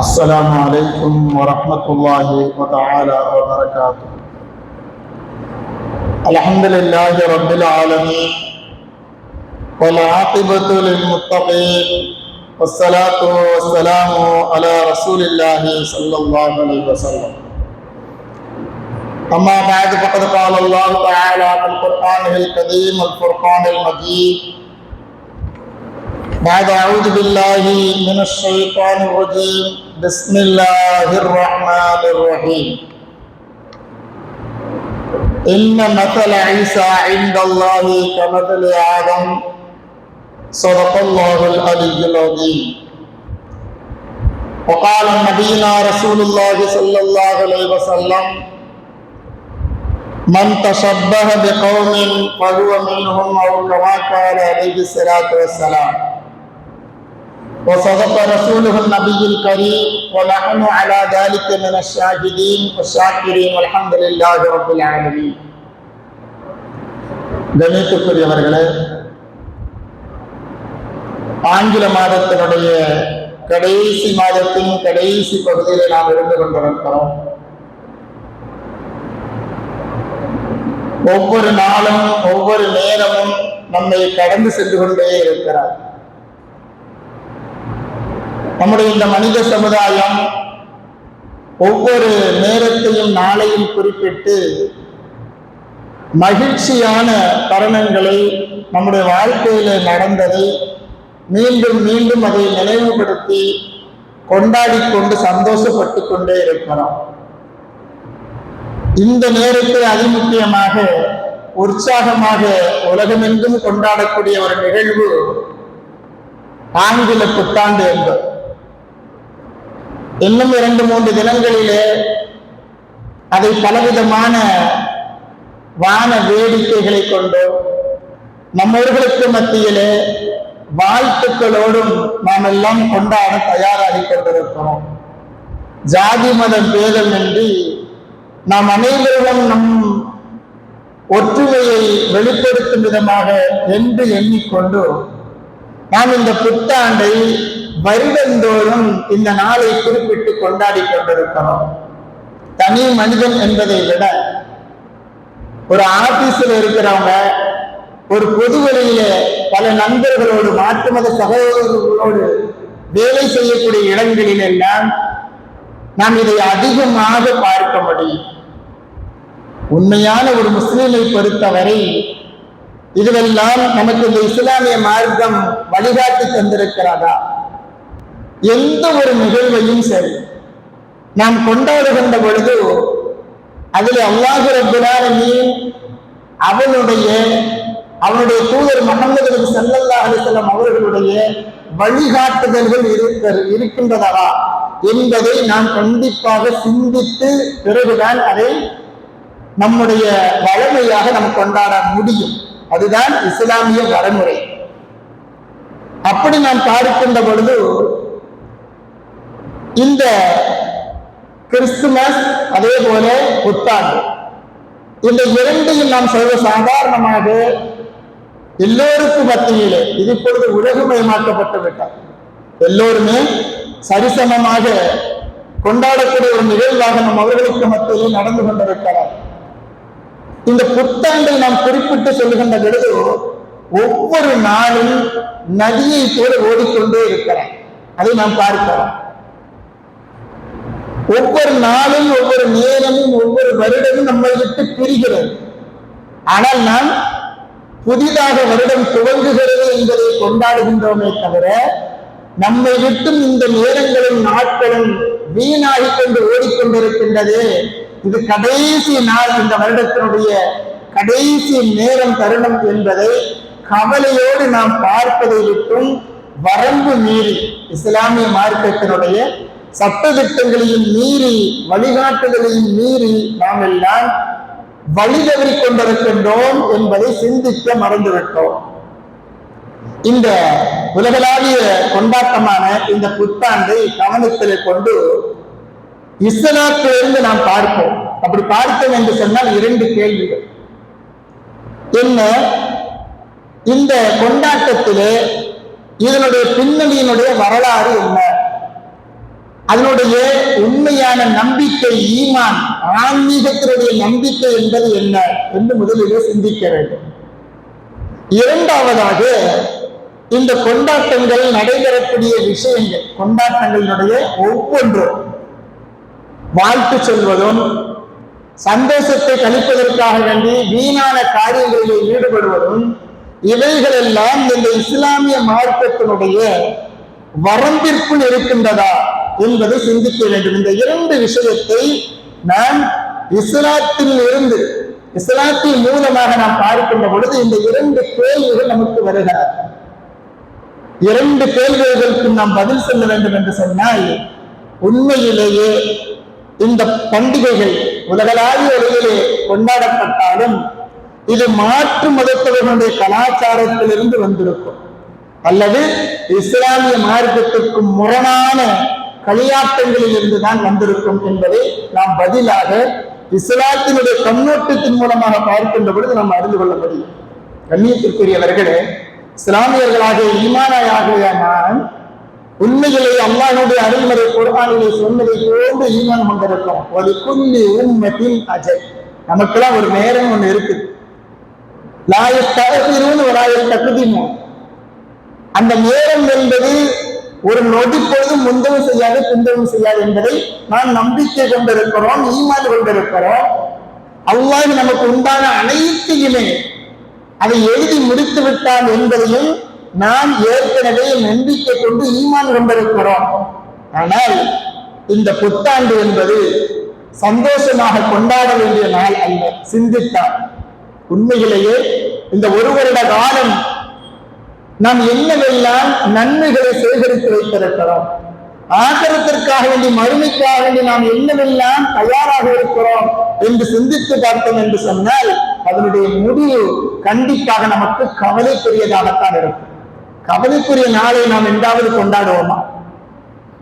السلام عليكم ورحمة الله وتعالى وبركاته. الحمد لله رب العالمين والعاقبة للمتقين والصلاة والسلام على رسول الله صلى الله عليه وسلم. أما بعد فقد قال الله تعالى في القرآن الكريم الفرقان المجيد بعد أعوذ بالله من الشيطان الرجيم بسم الله الرحمن الرحيم إن مثل عيسى عند الله كمثل آدم صدق الله العلي العظيم. وقال نبينا رسول الله صلى الله عليه وسلم من تشبه بقوم فهو منهم أو كما قال عليه الصلاة والسلام. وصدق رسوله النبي الكريم ونحن على ذلك من الشاهدين والشاكرين والحمد لله رب العالمين. கணித்துக்குரியவர்களே, ஆங்கில மாதத்தினுடைய கடைசி மாதத்தின் கடைசி பகுதியில் நாம் இருந்து கொண்டிருக்கிறோம். ஒவ்வொரு நாளும் ஒவ்வொரு நேரமும் நம்மை கடந்து சென்று கொண்டே இருக்கிறார். நம்முடைய இந்த மனித சமுதாயம் ஒவ்வொரு நேரத்தையும் நாளையும் குறிப்பிட்டு மகிழ்ச்சியான தருணங்களை, நம்முடைய வாழ்க்கையில நடந்ததை மீண்டும் மீண்டும் அதை நினைவுபடுத்தி கொண்டாடி கொண்டு சந்தோஷப்பட்டு கொண்டே இருக்கிறோம். இந்த நேரத்தை அதிமுக்கியமாக உற்சாகமாக உலகமெங்கும் கொண்டாடக்கூடிய ஒரு நிகழ்வு ஆங்கில புத்தாண்டு என்பது. இன்னும் 2-3 தினங்களிலே அதை பலவிதமான வான வேடிக்கைகளை கொண்டு நம்மவர்களுக்கு மத்தியிலே வாழ்த்துக்களோடும் நாம் எல்லாம் கொண்டாட தயாராகி கொண்டிருக்கிறோம். ஜாதி மத பேதம் என்று நாம் அனைவரும் நம் ஒற்றுமையை வெளிப்படுத்தும் விதமாக என்று எண்ணிக்கொண்டு நாம் இந்த புத்தாண்டை வருடந்தோறும் இந்த நாளை குறிப்பிட்டு கொண்டாடி கொண்டிருக்கிறோம். தனி மனிதன் என்பதை விட ஒரு ஆபீஸில் இருக்கிறவங்க, ஒரு பொது வழியில பல நண்பர்களோடு, மாற்று மத சகோதரர்களோடு வேலை செய்யக்கூடிய இடங்களில் எல்லாம் நாம் இதை அதிகமாக பார்க்க முடியும். உண்மையான ஒரு முஸ்லிமை பொறுத்தவரை இதுவெல்லாம் நமக்கு இந்த இஸ்லாமிய மார்க்கம் வழிகாட்டி தந்திருக்கிறதா? எந்த ஒரு நிகழ்வையும் சரி நாம் கொண்டாடுகின்ற பொழுது அதில் அல்லாஹ் ரப்பல் ஆலமீன் அவனுடைய தூதர் முஹம்மது ஸல்லல்லாஹு அலைஹி வஸல்லம் அவர்களுடைய வழிகாட்டுதல்கள் இருக்கின்றதா என்பதை நாம் கண்டிப்பாக சிந்தித்து பிறகுதான் அதை நம்முடைய வழமையாக நாம் கொண்டாட முடியும். அதுதான் இஸ்லாமிய வரைமுறை. அப்படி நாம் பார்க்கின்ற பொழுது இந்த கிறிஸ்துமஸ் அதே போல புத்தாண்டு, இந்த இரண்டையும் நாம் சர்வ சாதாரணமாக எல்லோருக்கும் மத்தியிலே இது இப்பொழுது உலகமயமாக்கப்பட்டு விட்டார். எல்லோருமே சரிசமமாக கொண்டாடக்கூடிய ஒரு நிகழ்வாக நம் அவர்களுக்கு மத்தியிலே நடந்து கொண்டிருக்கிறார். இந்த புத்தாண்டை நாம் குறிப்பிட்டு சொல்லுகின்ற பொழுது ஒவ்வொரு நாளும் நதியை போல ஓடிக்கொண்டே இருக்கிறார். அதை நாம் பார்க்கிறோம். ஒவ்வொரு நாளும் ஒவ்வொரு நேரமும் ஒவ்வொரு வருடமும் நம்மை விட்டு பிரிகிறது. ஆனால் நாம் புதிதாக வருடம் துவங்குகிறது என்பதை கொண்டாடுகின்றோமே தவிர நம்மை விட்டும் இந்த நேரங்களும் நாட்களும் வீணாகி கொண்டு ஓடிக்கொண்டிருக்கின்றது. இது கடைசி நாள், இந்த வருடத்தினுடைய கடைசி நேரம், தருணம் என்பதை கவலையோடு நாம் பார்ப்பதை விட்டும் வரம்பு மீறி இஸ்லாமிய மார்க்கத்தினுடைய சட்டதிட்டங்களையும் மீறி வழிகாட்டுதலையும் மீறி நாம் எல்லாம் வழி தவறி கொண்டிருக்கின்றோம் என்பதை சிந்திக்க மறந்துவிட்டோம். இந்த உலகளாவிய கொண்டாட்டமான இந்த புத்தாண்டை கவனத்தில் கொண்டு இஸ்லாத்திலிருந்து நாம் பார்ப்போம். அப்படி பார்த்தோம் என்று சொன்னால் 2 கேள்விகள். என்ன இந்த கொண்டாட்டத்திலே இதனுடைய பின்னணியினுடைய வரலாறு என்ன? அதனுடைய உண்மையான நம்பிக்கை, ஈமான், ஆன்மீகத்தினுடைய நம்பிக்கை என்பது என்ன என்று முதலிலே சிந்திக்க வேண்டும். இரண்டாவதாக, இந்த கொண்டாட்டங்கள் நடைபெறக்கூடிய விஷயங்கள், கொண்டாட்டங்களினுடைய ஒவ்வொன்றும் வாழ்த்து சொல்வதும், சந்தோஷத்தை கழிப்பதற்காக வேண்டி வீணான காரியங்களில் ஈடுபடுவதும், இவைகள் எல்லாம் இந்த இஸ்லாமிய மார்க்கத்தினுடைய வரம்பிற்குள் இருக்கின்றதா என்பதை சிந்திக்க வேண்டும். இந்த இரண்டு விஷயத்தை நாம் இஸ்லாத்தில் இருந்து, இஸ்லாத்தின் மூலமாக நாம் பார்க்கின்ற பொழுது இந்த இரண்டு கேள்விகள் நமக்கு வருகிறது. இரண்டு கேள்விகளுக்கு நாம் பதில் சொல்ல வேண்டும் என்று சொன்னால், உண்மையிலேயே இந்த பண்டிகைகள் உலகளாவிய அளவிலே கொண்டாடப்பட்டாலும் இது மாற்று மதத்தவர்களுடைய கலாச்சாரத்திலிருந்து வந்திருக்கும், அல்லது இஸ்லாமிய மார்க்கத்திற்கு முரணான களியாட்டங்களில் இருந்துதான் வந்திருக்கும் என்பதை நாம் பதிலாக இஸ்லாத்தினுடைய கண்ணோட்டத்தின் மூலமாக பார்க்கின்ற பொழுது நாம் அறிந்து கொள்ள முடியும். கண்ணியத்திற்குரியவர்களே, இஸ்லாமியர்களாக ஈமானாகிய நான் உண்மையிலே அல்லாஹ்வுடைய அருள்முறை குர்ஆனிலே சொன்னதை போன்று ஈமான் கொண்டிருக்கிறோம். ஒரு குல்லி உம்மத்தின் அஜல், நமக்கெல்லாம் ஒரு நேரம் ஒன்று இருக்குது. லாயத்தகதிரும் வலாயத்தகுதிமோ, அந்த நேரம் என்பது ஒரு நொடி பொழுதும் முந்தவும் செய்யாது பிந்தவும் செய்யாது என்பதை நாம் நம்பிக்கை கொண்டிருக்கிறோம், ஈமான் கொண்டிருக்கிறோம். அல்லாஹ் நமக்கு உண்டான அனைத்தையுமே அதை எழுதி முடித்து விட்டான் என்பதையும் நாம் ஏற்கனவே நம்பிக்கை கொண்டு ஈமான் கொண்டிருக்கிறோம். ஆனால் இந்த புத்தாண்டு என்பது சந்தோஷமாக கொண்டாட வேண்டிய நாள் அல்ல. சிந்தித்தார், உண்மையிலேயே இந்த ஒரு வருட காலம் நாம் என்னவெல்லாம் நன்மைகளை சேகரித்து வைத்திருக்கிறோம், ஆகரத்திற்காக வேண்டி, மறுமைக்காக வேண்டி நாம் என்னவெல்லாம் தயாராக இருக்கிறோம் என்று சிந்தித்து பார்த்தோம் என்று சொன்னால் அதனுடைய முடிவு கண்டிப்பாக நமக்கு கவலைக்குரியதாகத்தான் இருக்கும். கவலைக்குரிய நாளை நாம் எங்காவது கொண்டாடுவோமா?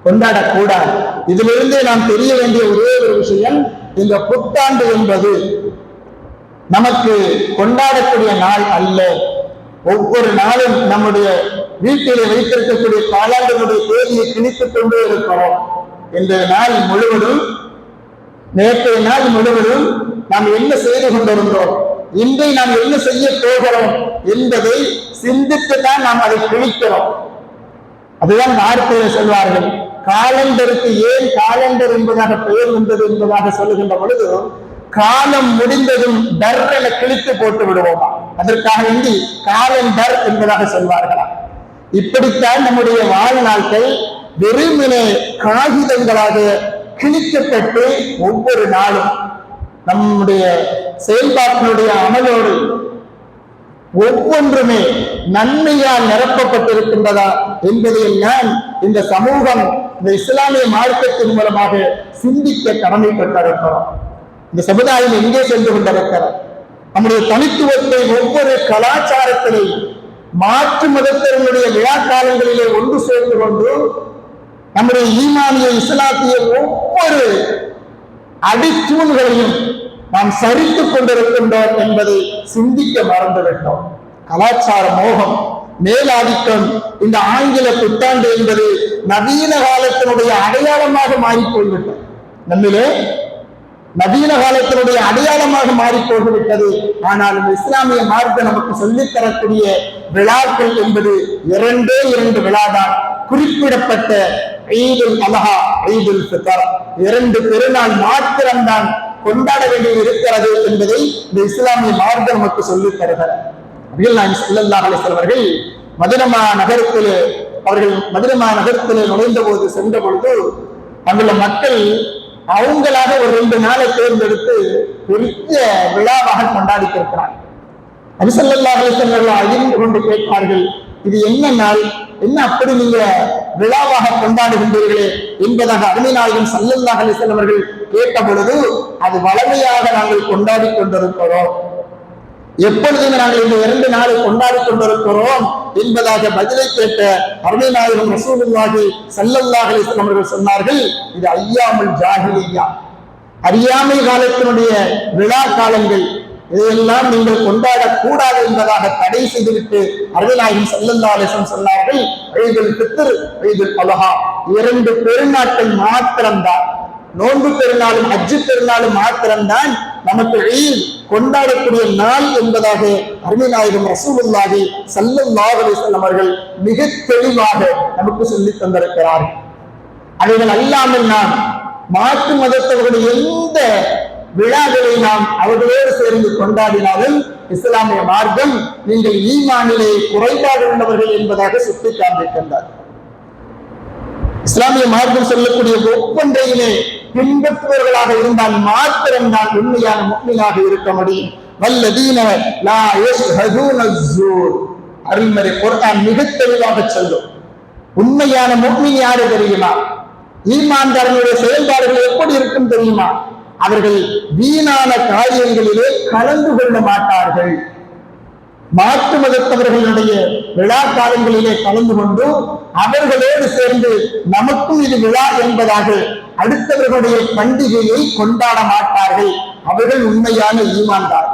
கொண்டாடக்கூடாது. இதிலிருந்தே நாம் தெரிய வேண்டிய ஒரே ஒரு விஷயம், இந்த புத்தாண்டு என்பது நமக்கு கொண்டாடக்கூடிய நாள் அல்ல. ஒவ்வொரு நாளும் நம்முடைய வீட்டிலே வைத்திருக்கக்கூடிய காலாண்டனுடைய தேதியை கிணித்துக் கொண்டே இருக்கிறோம். இன்றைய நாள் முழுவதும், நேற்றைய நாள் முழுவதும் நாம் என்ன செய்து கொண்டிருந்தோம், இன்றை நாம் என்ன செய்ய போகிறோம் என்பதை சிந்தித்துதான் நாம் அதை கிழிக்கிறோம். அதுதான் வார்த்தையை சொல்வார்கள், காலண்டருக்கு ஏன் காலண்டர் என்பதாக பெயர் வந்தது என்பதாக சொல்லுகின்ற பொழுது, காலம் முடிந்ததும் டர் என கிழித்து போட்டு விடுவோமா, அதற்காக வேண்டி காலண்டர் என்பதாக சொல்வார்களா? இப்படித்தான் நம்முடைய வாழ்நாட்கள் வெறுமனே காகிதங்களாக கிழிக்கப்பட்டு ஒவ்வொரு நாளும் நம்முடைய செயல்பாட்டினுடைய அமலோடு ஒவ்வொன்றுமே நன்மையால் நிரப்பப்பட்டிருக்கின்றதா என்பதையெல்லாம் இந்த சமூகம், இந்த இஸ்லாமிய மார்க்கத்தின் மூலமாக சிந்திக்க கடமைப்பட்டிருக்கிறோம். இந்த சமுதாயம் எங்கே சென்று கொண்டிருக்கிறார்? நம்முடைய தனித்துவத்தை ஒவ்வொரு கலாச்சாரத்திலே மாற்று மதத்தினருடைய விழா காலங்களிலே ஒன்று சேர்ந்து கொண்டு நம்முடைய ஈமானிய இஸ்லாத்திய ஒவ்வொரு அடித்தூண்களையும் நாம் சரித்துக் கொண்டிருக்கின்றோம் என்பதை சிந்திக்க மறந்துவிட்டோம். கலாச்சார மோகம், மேலாதிக்கம், இந்த ஆங்கில புத்தாண்டு என்பது நவீன காலத்தினுடைய அடையாளமாக மாறி போய்விட்டது. நம்மிலே நவீன காலத்தினுடைய அடையாளமாக மாறி போய்விட்டது. ஆனால் இந்த இஸ்லாமிய மார்க்கம் நமக்கு சொல்லித்தரக்கூடிய விழாக்கள் என்பது இரண்டே இரண்டு விழாதான். குறிப்பிடப்பட்ட ஈதுல் அல்ஹா, ஈதுல் ஃபித்ர், இரண்டு பெருநாள் மாத்திரம்தான் கொண்டாட வேண்டியது இருக்கிறது என்பதை இந்த இஸ்லாமிய மார்க்கம் நமக்கு சொல்லித் தருகிறார். ஸல்லல்லாஹு அலைஹி வஸல்லம் அவர்கள் மதீனா நகரத்திலே நுழைந்த போது, சென்ற பொழுது அங்குள்ள மக்கள் அவங்களாக ஒரு 2 நாளை தேர்ந்தெடுத்து பெரிய விழாவாக கொண்டாடி இருக்கிறார். நபி ஸல்லல்லாஹு அலைஹி வஸல்லம் அறிந்து கொண்டு கேட்பார்கள், இது என்ன நாள், என்ன அப்படி நீங்க விழாவாக கொண்டாடுகின்றீர்களே என்பதாக அருமை நாயகம் ஸல்லல்லாஹு அலைஹி வஸல்லம் அவர்கள் கேட்ட பொழுது, அது வளமையாக நாங்கள் கொண்டாடி கொண்டிருக்கிறோம், எப்பொழுதுமே நாங்கள் இந்த 2 நாளை கொண்டாடி கொண்டிருக்கிறோம் என்பதாக பதிலை கேட்ட அருமை நாயகம் ரசூலுல்லாஹி ஸல்லல்லாஹு அலைஹி வஸல்லம் அவர்கள் சொன்னார்கள், இது ஐயாமுல் ஜாஹிலிய்யா, அறியாமை காலத்தினுடைய விழா காலங்கள், இதையெல்லாம் நீங்கள் கொண்டாடக்கூடாது என்பதாக தடை செய்துவிட்டு அருள்நாயகம் ஸல்லல்லாஹு அலைஹி வஸல்லம் சொன்னார்கள், ஈதுல் ஃபித்ர், ஈதுல் அல்ஹா, 2 பெருநாட்கள் மாத்திரம்தான், நோன்பு பெருநாளும் ஹஜ்ஜு பெருநாளும் மாத்திரம்தான் நமக்கு ஈத் கொண்டாடக்கூடிய நாள் என்பதாக அருள்நாயகம் ரசூலுல்லாஹி ஸல்லல்லாஹு அலைஹி வஸல்லம் அவர்கள் மிக தெளிவாக நமக்கு சொல்லித் தந்திருக்கிறார்கள். அவைகள் அல்லாமல் நாம் மாற்று மதத்தவர்களுடைய எந்த விழாக்களை நாம் அவர்களோடு சேர்ந்து கொண்டாடினாலும் இஸ்லாமிய மார்க்கம் நீங்கள் ஈமானிலே குறைபாடு உள்ளவர்கள் என்பதாக சுட்டி காண்பிக்கின்றார். இஸ்லாமிய மார்க்கம் சொல்லக்கூடிய ஒவ்வொன்றையுமே பின்பற்றுவர்களாக இருந்தால் மாத்திரம் தான் உண்மையான முஃமினாக இருக்க முடியும். வல்லதீன லா யஷ்ஹதூன ஸூர், அருள்மறை குர்ஆன் மிக தெளிவாக சொல்லும். உண்மையான முஃமின் யாரு தெரியுமா? ஈமான்தாரனுடைய செயல்பாடுகள் எப்படி இருக்கும் தெரியுமா? அவர்கள் வீணான காரியங்களிலே கலந்து கொள்ள மாட்டார்கள். மாற்று மதத்தவர்களுடைய விழா காலங்களிலே கலந்து கொண்டு அவர்களோடு சேர்ந்து நமக்கும் இது விழா என்பதாக அடுத்தவர்களுடைய பண்டிகையை கொண்டாட மாட்டார்கள். அவர்கள் உண்மையான ஈமான்தார்,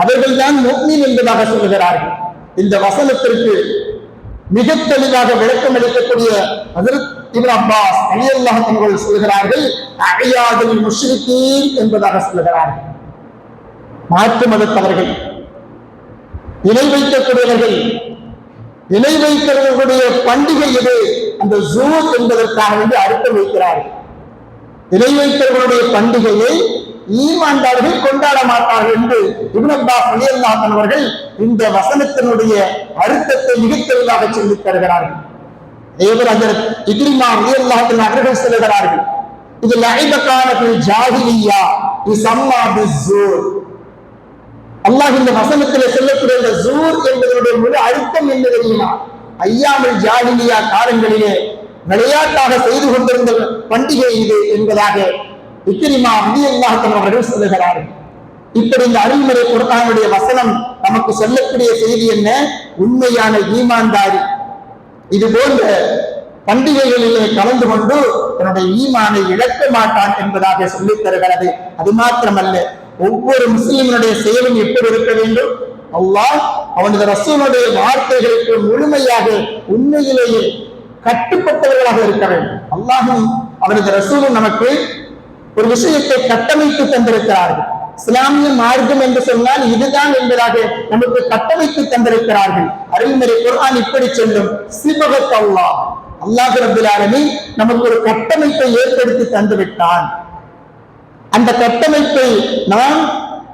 அவர்கள் தான் முஃமின் என்பதாக சொல்கிறார்கள். இந்த வசனத்திற்கு மிக தெளிவாக விளக்கம் அளிக்கக்கூடிய ஹஜ்ரத் இப்னு அப்பாஸ் ரலியல்லாஹு அன்ஹு அவர்கள் சொல்கிறார்கள், அஅயாதுல் முஷ்ரிகீன் என்பதாக சொல்கிறார்கள். மாற்று மதத்தவர்கள், இணை வைக்கக்கூடியவர்கள், இணை வைக்கிறவர்களுடைய பண்டிகை இது, அந்த ஜூர் என்பதற்காக வேண்டி அர்த்தம் வைக்கிறார்கள். இணை வைக்கிறவர்களுடைய பண்டிகையை ஈமான்தார்கள் கொண்டாட மாட்டார்கள் என்று இப்னு அப்பாஸ் ரலியல்லாஹு அன்ஹு அவர்கள் இந்த வசனத்தினுடைய அர்த்தத்தை மிக தெளிவாக சொல்லித் தருகிறார்கள். ஹஜ்ரத் இக்ரிமா ரலியல்லாஹு அன்ஹு அவர்கள் சொல்கிறார்கள், இது லஐபகான ஃபில் ஜாஹிலிய்யா யுஸம்மா பிஸ்ஸூர். அல்லாஹ் இந்த வசனத்திலே சொல்லக்கூடிய இந்த ஜூர் என்பதனுடைய முழு அர்த்தம் என்ன தெரியுமா? ஐயாமுல் ஜாஹிலியா காலங்களிலே விளையாட்டாக செய்து கொண்டிருந்த பண்டிகை இது என்பதாக இக்ரிமா ரலியல்லாஹு அன்ஹு அவர்கள் சொல்லுகிறார்கள். இப்படி இந்த அருள்மறை குர்ஆனுடைய வசனம் நமக்கு சொல்லக்கூடிய செய்தி என்ன? உண்மையான ஈமான்தாரி இது போன்ற பண்டிகைகளிலே கலந்து கொண்டு தன்னுடைய ஈமானை இழக்க மாட்டான் என்பதாக சொல்லித் தருகிறது. அது மாத்திரமல்ல, ஒவ்வொரு முஸ்லிமினுடைய செயலும் எப்படி இருக்க வேண்டும்? அல்லாஹ் அவனது ரசூலுடைய வார்த்தைகளுக்கு முழுமையாக உண்மையிலேயே கட்டுப்பட்டவர்களாக இருக்க வேண்டும். அல்லாஹும் அவனது ரசூலும் நமக்கு ஒரு விஷயத்தை கட்டமைத்து தந்திருக்கிறார்கள். இஸ்லாமிய மார்க்கம் என்று சொன்னால் இதுதான் என்பதாக நமக்கு கட்டமைத்து தந்திருக்கிறார்கள். அருள்மறை குர்ஆன் இப்படி சொல்லும், சிபகத் அல்லாஹ், அல்லாஹ் ரப்பல் ஆலமீன் நமக்கு ஒரு கட்டமைப்பை ஏற்படுத்தி தந்து விட்டான். அந்த கட்டமைப்பை நாம்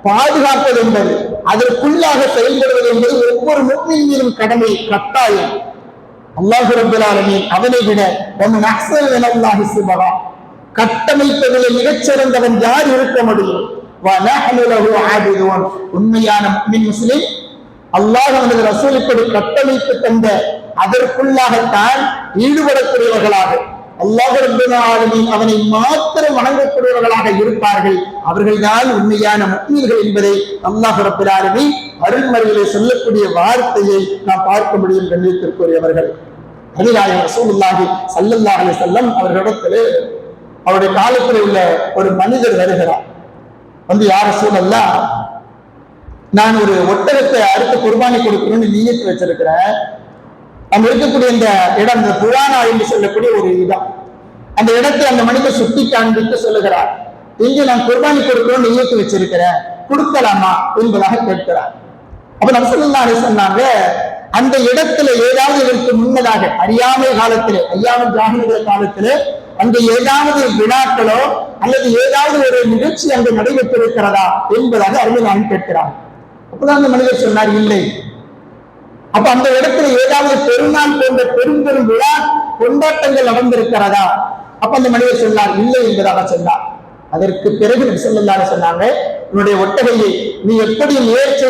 பாதுகாப்பது என்பது, அதற்குள்ளாக செயல்படுவது என்பது ஒவ்வொரு முஃமின் மீதும் கடமை, கட்டாயம். அல்லாஹ் ரப்பல் ஆலமீன் அவனை விட வமன் அஹ்ஸனு மினல்லாஹி சிபகா, கட்டமைப்பதிலே மிகச்சிறந்தவன் யார் இருக்க முடியும்? வநஹ்னு லஹு ஆபிதூன், உண்மையான முஃமின் முஸ்லிம் அல்லாஹ் அவனது ரசூல் இப்படி கட்டமைப்பு தந்த அதற்குள்ளாகத்தான் ஈடுபடக்கூடியவர்களாக, அல்லாஹ் ரப்பல் ஆலமீன் அவனை மாத்திரம் வணங்கக்கூடியவர்களாக இருப்பார்கள். அவர்கள்தான் உண்மையான முஃமின்கள் என்பதை அல்லாஹ் ரப்பல் ஆலமீன் அருள்மறையிலே சொல்லக்கூடிய வார்த்தையை நாம் பார்க்க முடியும். கண்ணியத்திற்குரியவர்கள், நபிநாயகம் ரசூலுல்லாஹி ஸல்லல்லாஹு அலைஹி வஸல்லம் அவர்களிடத்திலே அவருடைய காலத்தில் உள்ள ஒரு மனிதர் வருகிறார். வந்து, யார் ரசூலல்லாஹ், நான் ஒரு ஒட்டகத்தை அறுத்து குர்பானி கொடுக்கணும்னு நியத்து வச்சிருக்கிறேன். நம்ம இருக்கக்கூடிய இந்த இடம், இந்த புராணா என்று சொல்லக்கூடிய ஒரு இடம், அந்த இடத்தை அந்த மனிதர் சுட்டி காண்பித்து சொல்லுகிறார், இங்கே நான் குர்பானி கொடுக்கணும்னு நியத்து வச்சிருக்கிறேன், கொடுக்கலாமா என்பதாக கேட்கிறார். அப்ப நபி ஸல்லல்லாஹு அலைஹி சொன்னாங்க, அந்த இடத்துல ஏதாவது இதற்கு முன்னதாக அறியாமை காலத்திலே, ஐயாமுல் ஜாஹிலிய்யா காலத்திலே அங்கு ஏதாவது விழாக்களோ அல்லது ஏதாவது ஒரு நிகழ்ச்சி அங்கு நடைபெற்றிருக்கிறதா என்பதாக அருள்நாயகம் கேட்கிறார். அப்பதான் அந்த மனிதர் சொன்னார், இல்லை. அப்ப அந்த இடத்துல ஏதாவது பெருநாள் போன்ற பெரும் பெரும் விழா கொண்டாட்டங்கள் நடந்திருக்கிறதா? அப்ப அந்த மனிதர் சொன்னார், இல்லை என்பதாக சொன்னார். அதற்கு பிறகு நபி ஸல்லல்லாஹு அலைஹி சொன்னாங்க, உன்னுடைய ஒட்டகையை நீ எப்படி முயற்சி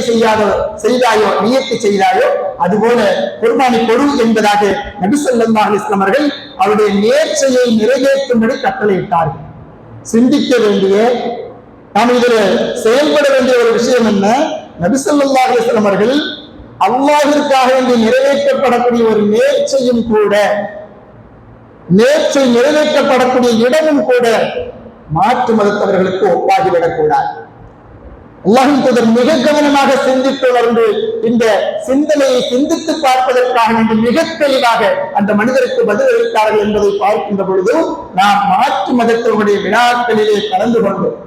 செய்தாயோ, நியத்து செய்தாயோ, அதுபோல குர்பானி கொடு என்பதாக நபி ஸல்லல்லாஹு அலைஹி வஸல்லம் அவர்கள் அவருடைய நேர்ச்சையை நிறைவேற்றும்படி கட்டளையிட்டார்கள். சிந்திக்க வேண்டிய, நாம் இதில் செயல்பட வேண்டிய ஒரு விஷயம் என்ன? நபி ஸல்லல்லாஹு அலைஹி வஸல்லம் அவர்கள் அல்லாஹ்விற்காக வேண்டி நிறைவேற்றப்படக்கூடிய ஒரு நேர்ச்சையும் கூட, நேர்ச்சை நிறைவேற்றப்படக்கூடிய இடமும் கூட மாற்று மதத்தவர்களுக்கு ஒப்பாகிவிடக்கூடாது. அல்லாஹ்வின் தூதர் மிக கவனமாக சிந்தித்து உணர்ந்து இந்த சிந்தனையை சிந்தித்து பார்ப்பதற்காக வேண்டி மிக தெளிவாக அந்த மனிதருக்கு பதில் அளித்தார்கள் என்பதை பார்க்கின்ற பொழுது நாம் மாற்று மதத்தினுடைய விழாக்களிலே கலந்து கொண்டோம்.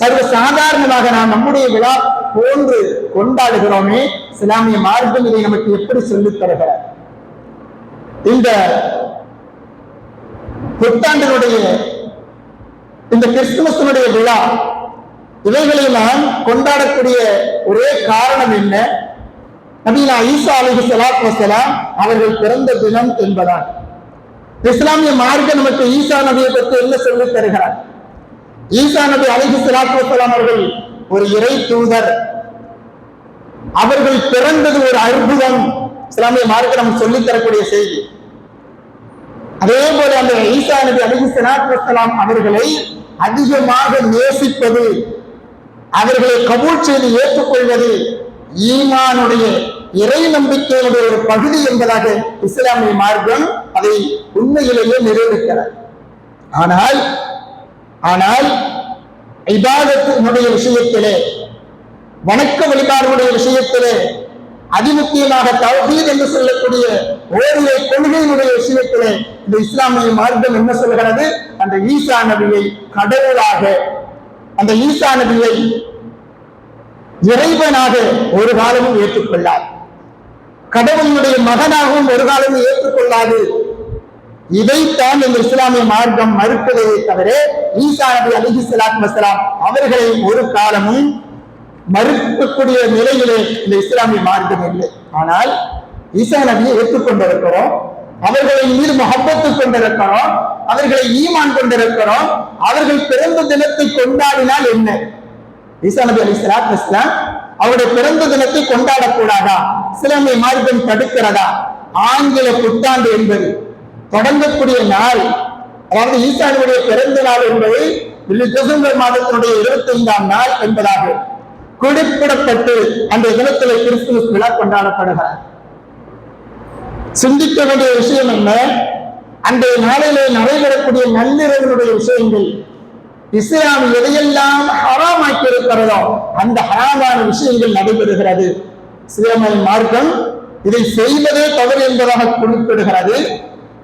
சர்வ சாதாரணமாக நாம் நம்முடைய விழா போன்று கொண்டாடுகிறோமே, இஸ்லாமிய மார்க்கம் இதை நமக்கு எப்படி சொல்லித் தருகிறார்? இந்த புத்தாண்டினுடைய இந்த கிறிஸ்துமஸினுடைய விழா இவைகளை நாம் கொண்டாடக்கூடிய ஒரே காரணம் என்ன? நபினா ஈசா அலைஹிஸ்ஸலாத்து வஸ்ஸலாம் அவர்கள் பிறந்த தினம் என்பதால். இஸ்லாமிய மார்க்கம் நமக்கு ஈசா நபியை பற்றி என்ன சொல்லித் தருகிறார்? ஈசா நபி அலைஹிஸ்ஸலாத்து வஸ்ஸலாம் அவர்கள் ஒரு இறை தூதர். அவர்கள் பிறந்தது ஒரு அற்புதம். இஸ்லாமிய மார்க்கம் நமக்கு சொல்லித் தரக்கூடிய செய்தி. அதே போல அந்த ஈசா நபி அலைஹிஸ்ஸலாத்து வஸ்ஸலாம் அவர்களை அதிகமாக நேசிப்பது, அவர்களை கபூல் செய்து ஏற்றுக்கொள்வது ஈமானுடைய இறை நம்பிக்கையுடைய ஒரு பகுதி என்பதாக இஸ்லாமிய மார்க்கம் அதை உண்மையிலேயே நிறைவேற்கிறார். ஆனால் இபாதத்தினுடைய விஷயத்திலே, வணக்க வழிபாடுடைய விஷயத்திலே, அதிமுக்கியமாக தௌஹீத் என்று சொல்லக்கூடிய ஓரிரை கொள்கையினுடைய விஷயத்திலே இந்த இஸ்லாமிய மார்க்கம் என்ன சொல்கிறது? அந்த ஈசா நபியை கடவுளாக, அந்த ஈசா நபியை இறைவனாக ஒரு காலமும் ஏற்றுக்கொள்ளார். கடவுளுடைய மகனாகவும் ஒரு காலமும் ஏற்றுக்கொள்ளாது. இதைத்தான் இந்த இஸ்லாமிய மார்க்கம் மறுப்பதை தவிர ஈசா நபி அலைஹிஸ்ஸலாத்து வஸ்ஸலாம் அவர்களை ஒரு காலமும் மறுக்கக்கூடிய நிலையிலே இந்த இஸ்லாமிய மார்க்கம் இல்லை. ஆனால் ஈசா நபியை ஏற்றுக்கொண்டிருக்கிறோம், அவர்களை மீது முஹப்பத்து கொண்டிருக்கிறோம், அவர்களை ஈமான் கொண்டிருக்கிறோம். அவர்கள் பிறந்த தினத்தை கொண்டாடினால் என்ன? ஈசா நபி அலைஹிஸ்ஸலாத்து வஸ்ஸலாம் அவருடைய பிறந்த தினத்தை கொண்டாடக்கூடாதா? இஸ்லாமிய மார்க்கம் தடுக்கிறதா? ஆங்கில புத்தாண்டு என்பது தொடங்கக்கூடிய நாள், அதாவது ஈசா நபியுடைய பிறந்த நாள் என்பது டிசம்பர் மாதத்தினுடைய 25ஆம் நாள் என்பதாக குறிப்பிடப்பட்டு அந்த தினத்திலே கிறிஸ்துமஸ் விழா கொண்டாடப்படுகிறார். சிந்திக்க வேண்டிய விஷயம் என்ன? அந்த நாளிலே நடைபெறக்கூடிய நள்ளிரவினுடைய விஷயங்கள், இஸ்லாம் எதையெல்லாம் ஹராமாக்கி இருக்கிறதோ அந்த ஹராமான விஷயங்கள் நடைபெறுகிறது. இஸ்லாமிய மார்க்கம் இதை செய்வதே தவறு என்பதாக குறிப்பிடுகிறது.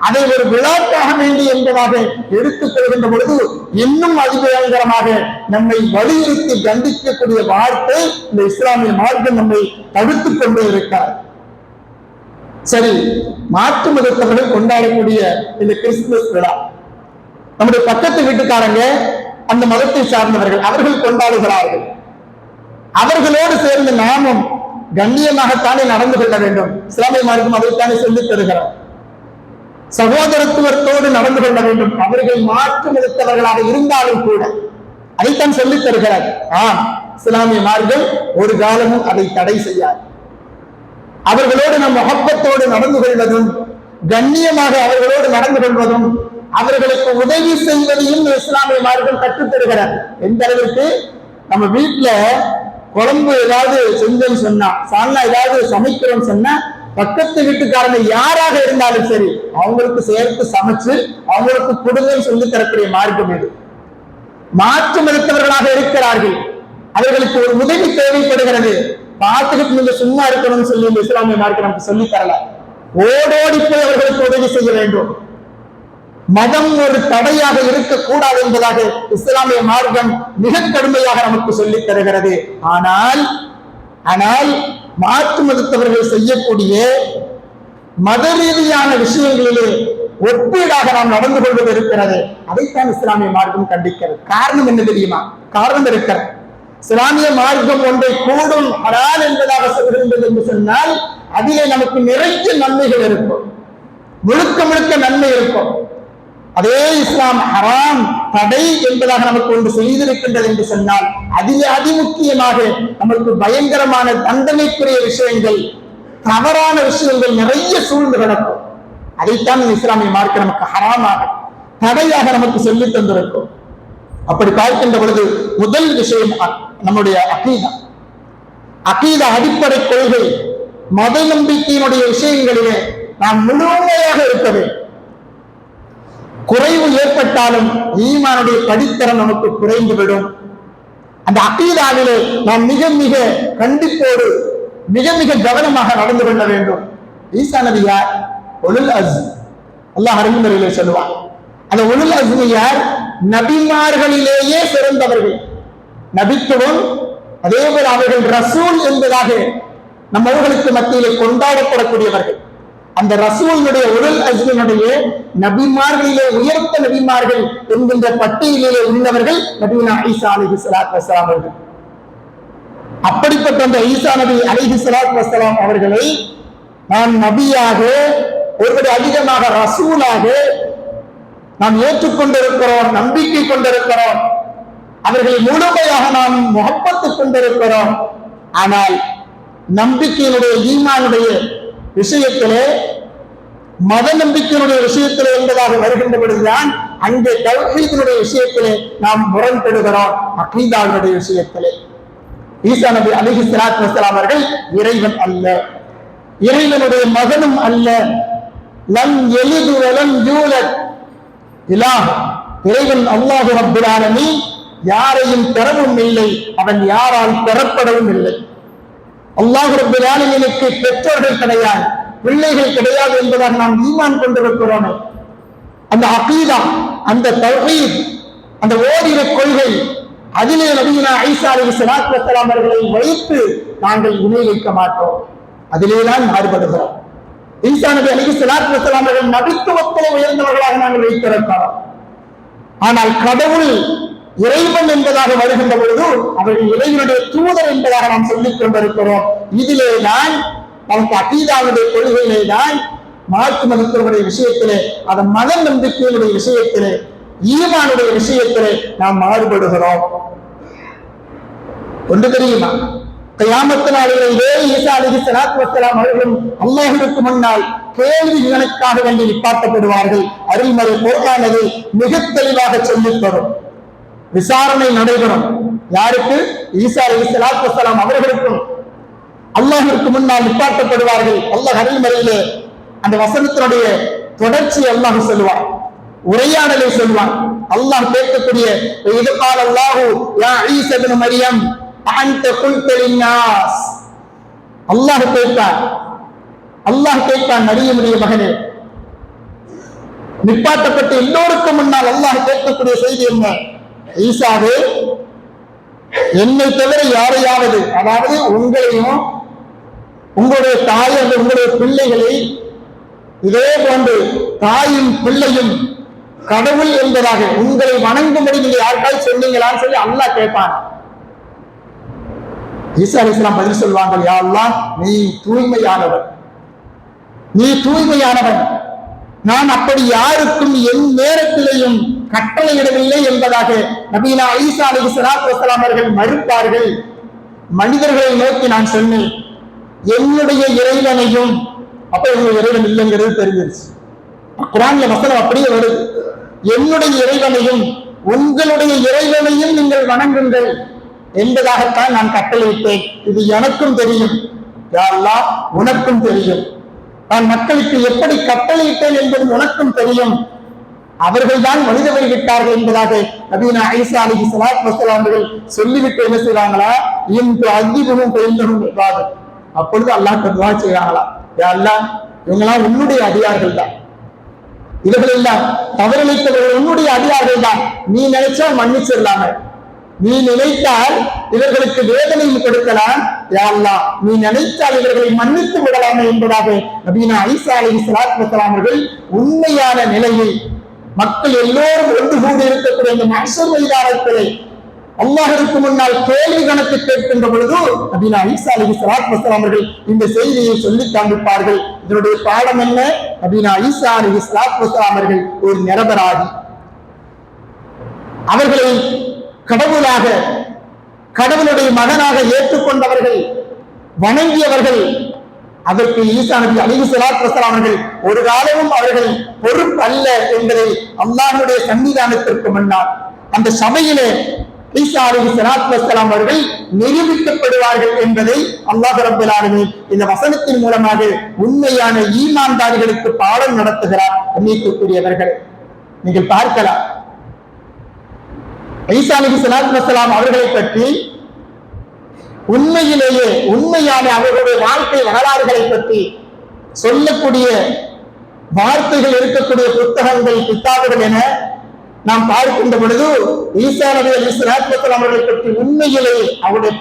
அதை ஒரு விழாக்காக வேண்டி என்பதாக எடுத்துக் கொள்கின்ற பொழுது இன்னும் அதிபயங்கரமாக நம்மை வலியுறுத்தி கண்டிக்கக்கூடிய வார்த்தை இந்த இஸ்லாமிய மார்க்கம் நம்மை தடுத்துக் கொண்டே இருக்கிறார். சரி, மாற்று மதத்தவர்கள் கொண்டாடக்கூடிய இந்த கிறிஸ்துமஸ் விழா, நம்முடைய பக்கத்து வீட்டுக்காரங்க அந்த மதத்தை சார்ந்தவர்கள் அவர்கள் கொண்டாடுகிறார்கள். அவர்களோடு சேர்ந்து நாமும் கண்ணியமாகத்தானே நடந்து கொள்ள வேண்டும். இஸ்லாமிய மார்க்கம் அதைத்தானே சொல்லித் தருகிறார். சகோதரத்துவத்தோடு நடந்து கொள்ள வேண்டும். அவர்கள் மாற்று மதத்தவர்களாக இருந்தாலும் கூட அதைத்தான் சொல்லித் தருகிறார். இஸ்லாமிய மார்க்கம் ஒரு காலமும் அதை தடை செய்யாது. அவர்களோடு நம் முஹப்பத்தோடு நடந்து கொள்வதும், கண்ணியமாக அவர்களோடு நடந்து கொள்வதும், அவர்களுக்கு உதவி செய்வதையும் இஸ்லாமிய மார்க்கம் கற்றுத் தருகிறார். எந்த அளவிற்கு? நம்ம வீட்டுல குழம்பு ஏதாவது செஞ்சோன்னு சொன்னா, சால்னா ஏதாவது சமைக்கிறோம் சொன்னா, பக்கத்து வீட்டுக்காரங்க யாராக இருந்தாலும் சரி அவங்களுக்கு சேர்த்து சமைச்சு அவங்களுக்கு கொடுங்கன்னு சொல்லி தரக்கூடிய மார்க்கம் இது. மாற்று மதத்தவர்களாக இருக்கிறார்கள், அவர்களுக்கு ஒரு உதவி தேவைப்படுகிறது, பார்த்துக்கிட்டு நீங்க சும்மா இருக்கணும்னு சொல்லி இந்த இஸ்லாமிய மார்க்கம் நமக்கு சொல்லி தரல. ஓடோடி போய் அவர்களுக்கு உதவி செய்ய வேண்டும். மதம் ஒரு தடையாக இருக்கக்கூடாது என்பதாக இஸ்லாமிய மார்க்கம் மிக கடுமையாக நமக்கு சொல்லித் தருகிறது. ஆனால் மாற்று மதத்தவர்கள் செய்யக்கூடிய மத ரீதியான விஷயங்களிலே ஒப்பீடாக நாம் நடந்து கொள்வது இருக்கிறது. அதைத்தான் இஸ்லாமிய மார்க்கம் கண்டிக்கிறது. காரணம் என்ன தெரியுமா? காரணம் இருக்கிறது. இஸ்லாமிய மார்க்கம் ஒன்றை கூடும் ஹலால் என்பதாக சொல்கின்றது என்று சொன்னால் அதிலே நமக்கு நிறைய நன்மைகள் இருக்கும், முழுக்க முழுக்க நன்மை இருக்கும். அதே இஸ்லாம் ஹராம் தடை என்பதாக நமக்கு ஒன்று செய்திருக்கின்றது என்று சொன்னால் அதிலே அதிமுக்கியமாக நமக்கு பயங்கரமான தண்டனைக்குரிய விஷயங்கள், தவறான விஷயங்கள் நிறைய சூழ்ந்து கிடக்கும். அதைத்தான் இஸ்லாமிய மார்க்கம் நமக்கு ஹராமாக தடையாக நமக்கு சொல்லித் தந்திருக்கும். அப்படி பார்க்கின்ற பொழுது முதல் விஷயம் நம்முடைய அகீதா அடிப்படை கொள்கை, மத நம்பிக்கையினுடைய விஷயங்களிலே நாம் முழுமையாக இருக்க வேண்டும். குறைவு ஏற்பட்டாலும் ஈமானுடைய படித்தரம் நமக்கு குறைந்துவிடும். அந்த அகீதாவிலே நாம் மிக மிக கண்டிப்போடு மிக மிக கவனமாக நடந்து கொள்ள வேண்டும். ஈசா நபி யார்? உலுல் அஸ்ம். அல்லாஹ் அறிமுறையிலே சொல்லுவான். அந்த உலுல் அஸ்ம் யார்? நபிமார்களிலேயே சிறந்தவர்கள். நபித்துவம் அதே போல அவர்கள் ரசூல் என்பதாக நம்மவர்களுக்கு மத்தியிலே கொண்டாடப்படக்கூடியவர்கள். அந்த ரசூலுடைய உலுல் அஸ்மினுடைய நபிமார்களிலே உயர்ந்த நபிமார்கள் என்கின்ற பட்டியலிலே உள்ளவர்கள் நபியுனா ஈசா அலைஹிஸ்ஸலாத்து வஸ்ஸலாம் அவர்கள். அப்படிப்பட்ட அந்த ஈசா நபி அலைஹிஸ்ஸலாத்து வஸ்ஸலாம் அவர்களை நாம் நபியாக, ஒருவரை அதிகமாக ரசூலாக நாம் ஏற்றுக்கொண்டிருக்கிறோம், நம்பிக்கை கொண்டிருக்கிறோம், அவர்களை முழுமையாக நாம் முகப்பத்து கொண்டிருக்கிறோம். ஆனால் நம்பிக்கையினுடைய ஈமானுடைய விஷயத்திலே, மத நம்பிக்கையினுடைய விஷயத்திலே என்பதாக வருகின்ற பொழுதுதான் அங்கே தௌஹீதினுடைய விஷயத்திலே நாம் முரண்படுகிறோம். அகீதாவுடைய விஷயத்திலே ஈசா நபி அலைஹிஸ்ஸலாத்து வஸ்ஸலாம் அவர்கள் இறைவன் அல்ல, இறைவனுடைய மகனும் அல்ல. லம் யலிது வலம் யூலத். இலாஹ், இறைவன் அல்லாஹ் ரப்புல் ஆலமீன் யாரையும் பெறவும் இல்லை, அவன் யாரால் பெறப்படவும் இல்லை. அல்லாஹ் ரப்புல் ஆலமீனுக்கு பெற்றோர்கள் கிடையாது, பிள்ளைகள் கிடையாது என்பதாக நாம் ஈமான் கொண்டிருக்கிறோம். அந்த அகீதா, அந்த தௌஹீத், அந்த ஓரிரு கொள்கை, அதிலே நபியுனா ஈசா அலைஹிஸ்ஸலாத்து வஸ்ஸலாம் அவர்களை வைத்து நாங்கள் இணை வைக்க மாட்டோம், அதிலேதான் மாறுபடுகிறோம். ஈசா நபி அலைஹிஸ்ஸலாத்து வஸ்ஸலாம் அவர்கள் நபித்துவத்திலே உயர்ந்தவர்களாக நாங்கள் வைத்திருக்கிறோம். ஆனால் கடவுள் இறைவன் என்பதாக வருகின்ற பொழுது அவர்கள் இறைவனுடைய தூதர் என்பதாக நாம் சொல்லிக் கொண்டிருக்கிறோம். இதிலே தான் நமக்கு அகீதாவுடைய கொள்கையிலே தான் மாற்று மதத்தினுடைய விஷயத்திலே, அதன் மத நம்பிக்கையினுடைய விஷயத்திலே, ஈமானுடைய விஷயத்திலே நாம் மாறுபடுகிறோம். ஒன்று தெரியுமா? கியாமத் நாளிலே இதே ஈசா அலைஹிஸ்ஸலாத்து வஸ்ஸலாம் அவர்களும் அல்லாஹ்விற்கு முன்னால் கேள்விகளுக்காக வேண்டி நிப்பாட்டப்படுவார்கள். அருள்மறை குர்ஆனில் மிக தெளிவாக சொல்லித் தரும். விசாரணை நடைபெறும். யாருக்கு? ஈசா அலைஹிஸ்ஸலாத்து வஸ்ஸலாம் அவர்களுக்கும் அல்லாஹ்விற்கு முன்னால் நிப்பாட்டப்படுவார்கள். அல்லாஹ் அருள்மறையிலே அந்த வசனத்தினுடைய தொடர்ச்சி அல்லாஹ் சொல்லுவான், உரையாடலை சொல்வான். அல்லாஹ் கேட்கக்கூடிய இது கால அல்லாஹு யா ஈசா இப்னு மரியம் அன்த குல்த லின்னாஸ். அல்லாஹ் கேட்பான், மரியமுடைய மகனே, நிப்பாட்டப்பட்ட எல்லோருக்கும் முன்னால் அல்லாஹ் கேட்கக்கூடிய செய்தி என்ன? ஈசாவே, என்னை தவிர யாரையாவது, அதாவது உங்களையும் உங்களுடைய தாய் அல்லது உங்களுடைய பிள்ளைகளை இதே போன்று தாயும் பிள்ளையும் கடவுள் என்பதாக உங்களை வணங்கும்படி நீங்க யாருக்காவது சொன்னீங்களான்னு சொல்லி அல்லாஹ் கேட்பான். ஈசா அலைஹிஸ்ஸலாம் பதில் சொல்வாங்க, யா அல்லாஹ், நீ தூய்மையானவன், நீ தூய்மையானவன், நான் அப்படி யாருக்கும் என் நேரத்திலேயும் கட்டளையிடவில்லை என்பதாக நபியுனா ஈசா அலைஹிஸ்ஸலாத்து வஸ்ஸலாம் அவர்கள் மறுப்பார்கள். மனிதர்களை நோக்கி நான் சொன்னேன், என்னுடைய இறைவனையும், அப்ப இவங்க இறைவன் இல்லைங்கிறது தெரிஞ்சிருச்சு. குர்ஆன்ல வசனம் அப்படியே வருது, என்னுடைய இறைவனையும் உங்களுடைய இறைவனையும் நீங்கள் வணங்குங்கள் என்பதாகத்தான் நான் கட்டளையிட்டேன். இது எனக்கும் தெரியும், யா அல்லாஹ் உனக்கும் தெரியும். நான் மக்களுக்கு எப்படி கட்டளையிட்டேன் என்பது உனக்கும் தெரியும். அவர்கள் தான் மனித வழிவிட்டார்கள் என்பதாக நபியுனா ஈசா அலைஹிஸ்ஸலாத்து வஸ்ஸலாம் அவர்கள் சொல்லிவிட்டு என்ன செய்றாங்களா? இன்று அஜிபும் பெயர்ந்தனும் இவ்வாறு. அப்பொழுது அல்லாஹ் துஆ செய்றாங்களா, யா அல்லாஹ், இவங்கெல்லாம் உன்னுடைய அடியார்கள் தான், இவர்கள் எல்லாம் தவறிழைத்தவர்கள் உன்னுடைய அடியார்கள் தான், நீ நினைச்சா மன்னிச்சிடலாம, நீ நினைத்தால் இவர்களுக்கு வேதனையும் கொடுக்கலாம், யா அல்லாஹ், நீ நினைத்தால் இவர்களை மன்னித்து விடலாமே என்பதாக நபியுனா ஈசா அலைஹிஸ்ஸலாத்து வஸ்ஸலாம் அவர்கள் உண்மையான நிலையில் மக்கள் எல்லோரும் ஒன்று கூடி இருக்கக்கூடிய இந்த மஹ்ஷர் மைதானத்திலே அல்லாஹ்விற்கு முன்னால் கேள்வி கணக்கு கேட்கின்ற பொழுது நபியுனா ஈசா அலைஹிஸ்ஸலாத்து வஸ்ஸலாம் அவர்கள் இந்த செய்தியை சொல்லி காண்பிப்பார்கள். இதனுடைய பாடம் என்ன? நபியுனா ஈசா அலைஹிஸ்ஸலாத்து வஸ்ஸலாம் அவர்கள் ஒரு நிரபராதி. அவர்களை கடவுளாக, கடவுளுடைய மகனாக ஏற்றுக்கொண்டவர்கள், வணங்கியவர்கள். அதற்கு ஈசா நபி அலைஹிஸ்ஸலாத்து வஸ்ஸலாம் அவர்கள் ஒரு காலமும் அவர்கள் பொறுப்பு அல்ல என்பதை அல்லாஹ்வுடைய சன்னிதானத்திற்கு முன்னால் அந்த சபையிலே ஈசா அலைஹிஸ்ஸலாத்து வஸ்ஸலாம் அவர்கள் நிரூபிக்கப்படுவார்கள் என்பதை அல்லாஹ் ரப்பல் ஆலமீன் இந்த வசனத்தின் மூலமாக உண்மையான ஈமான்தாரிகளுக்கு பாடம் நடத்துகிறார். அன்னியத்துக்குரியவர்கள், நீங்கள் பார்க்கலாம், ஈசா அலைஹிஸ்ஸலாத்து வஸ்ஸலாம் அவர்களை பற்றி உண்மையிலேயே உண்மையான அவர்களுடைய வாழ்க்கை வரலாறுகளை பற்றி சொல்லக்கூடிய வார்த்தைகள் இருக்கக்கூடிய புத்தகங்கள் கிதாபுகள் என நாம் பார்க்கின்ற பொழுது ஈசா நபி அலைஹிஸ்ஸலாத்து வஸ்ஸலாம் அவர்களை பற்றி உண்மையிலேயே அவருடைய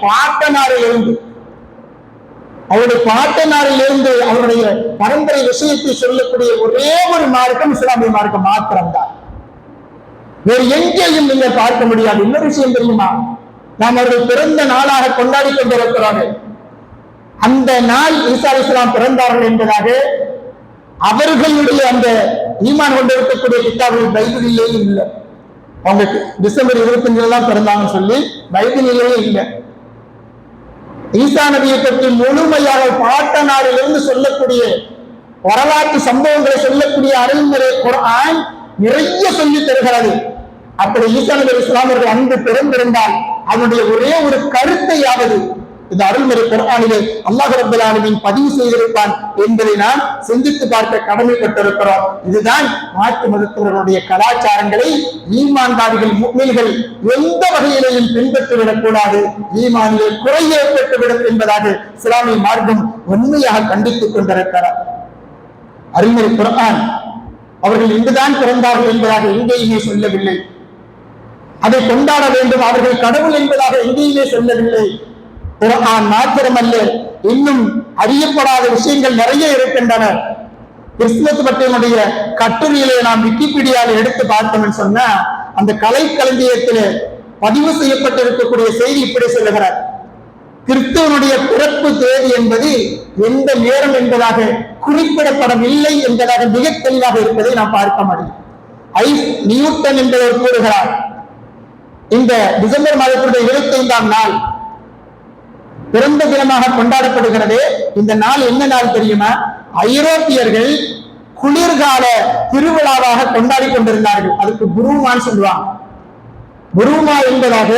பாட்டனாரிலிருந்து அவருடைய பரம்பரை விஷயத்தை சொல்லக்கூடிய ஒரே ஒரு மார்க்கம் இஸ்லாமிய மார்க்கம் மாத்திரம்தான். வேறு எங்கேயும் நீங்கள் பார்க்க முடியாது. இன்னொரு விஷயம் தெரியுமா? நாம் அவர்கள் பிறந்த நாளாக கொண்டாடி கொண்டிருக்கிறார்கள். அந்த நாள் ஈசா அலைஹிஸ்ஸலாம் பிறந்தார்கள் என்பதாக அவர்களுடைய அந்த ஈமான் கொண்டிருக்கக்கூடிய கிதாபுகள் பைபிளிலேயே இல்லை. அவங்க டிசம்பர் 25 பிறந்தாங்கன்னு சொல்லி பைபிளிலேயே இல்லை. ஈசா நபியை பற்றி முழுமையாக பாட்டனாரிலிருந்து சொல்லக்கூடிய வரலாற்று சம்பவங்களை சொல்லக்கூடிய அருள்முறை குர்ஆன் நிறைய சொல்லி தருகிறது. அப்படி ஈசா நபி இஸ்லாமியர்கள் அன்று பிறந்திருந்தால் அதனுடைய ஒரே ஒரு கருத்தையாவது இந்த அருள்முறை குர்ஆனிலே அல்லாஹ் ரப்பல் ஆலமீன் பதிவு செய்திருப்பான் என்பதை நாம் சிந்தித்து பார்க்க கடமைப்பட்டிருக்கிறோம். இதுதான் மாற்று மதத்தினருடைய கலாச்சாரங்களை ஈமான்தாரிகள் முஃமின்கள் எந்த வகையிலேயும் பின்பற்றிவிடக் கூடாது, ஈமானிலே குறை ஏற்பட்டுவிடும் என்பதாக இஸ்லாமிய மார்க்கம் உண்மையாக கண்டித்துக் கொண்டிருக்கிறார். அருள்முறை குர்ஆன் அவர்கள் இங்குதான் பிறந்தார்கள் என்பதாக எங்கேயுமே சொல்லவில்லை. அதை கொண்டாட வேண்டும், அவர்கள் கடவுள் என்பதாக எங்கேயுமே சொல்லவில்லை. குர்ஆன் மாத்திரமல்ல, இன்னும் அறியப்படாத விஷயங்கள் நிறைய இருக்கின்றன. கிறிஸ்துவ பற்றிய கட்டுரையிலே நாம் விக்கிபீடியாவில் எடுத்து பார்த்தோம்னு சொன்னா அந்த கலைக்களஞ்சியத்திலே பதிவு செய்யப்பட்டிருக்கக்கூடிய செய்தி இப்படி சொல்லுகிறார்: கிறிஸ்துவனுடைய பிறப்பு தேதி என்பது எந்த நேரம் என்பதாக குறிப்பிடப்படவில்லை என்பதாக மிக தெளிவாக இருப்பதை நாம் பார்க்க முடியும். ஐஸ் நியூட்டன் என்பவர் கூறுகிறார், இந்த டிசம்பர் மாதத்துடைய 25ஆம் நாள் பிறந்த தினமாக கொண்டாடப்படுகிறது. இந்த நாள் என்ன நாள் தெரியுமா? ஐரோப்பியர்கள் குளிர்கால திருவிழாவாக கொண்டாடி கொண்டிருந்தார்கள். அதுக்கு புரூமான்னு சொல்லுவாங்க. புரூமா என்பதாக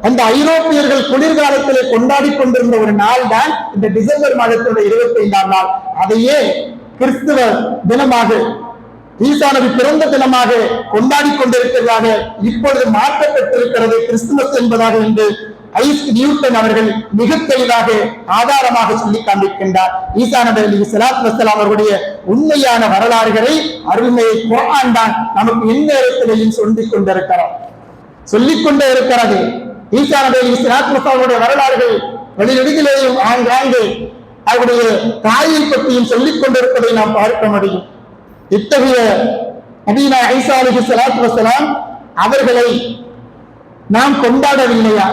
அந்த ஐரோப்பியர்கள் குளிர்காலத்திலே கொண்டாடி கொண்டிருந்த ஒரு நாள் தான் இந்த டிசம்பர் மாதத்துடைய 25ஆம் நாள். அதையே கிறிஸ்துவ தினமாக, ஈசா நபி பிறந்த தினமாக கொண்டாடி கொண்டிருக்கிறதாக இப்பொழுது மாற்றப்பட்டிருக்கிறது கிறிஸ்துமஸ் என்பதாக என்று ஐஸ் நியூட்டன் அவர்கள் மிக தெளிவாக ஆதாரமாக சொல்லி காண்பிக்கின்றார். ஈசா நபி அலைஹிஸ்ஸலாத்து வஸ்ஸலாம் அவர்களுடைய உண்மையான வரலாறுகளை அருள்மையை குர்ஆன் தான் நமக்கு எந்நேரத்திலேயும் சொல்லிக் கொண்டே இருக்கிறது. ஈசா நபி அலைஹிஸ்ஸலாத்து வஸ்ஸலாமுடைய வரலாறுகள் வெளிநெடுகிலேயும் ஆங்காங்கே அவருடைய தாயை பற்றியும் சொல்லிக் கொண்டிருப்பதை நாம் பார்க்க முடியும். இத்தகைய நபினா ஈசா அலைஹிஸ்ஸலாத்து வஸ்ஸலாம் அவர்களை நாம் கொண்டாடவில்லையா,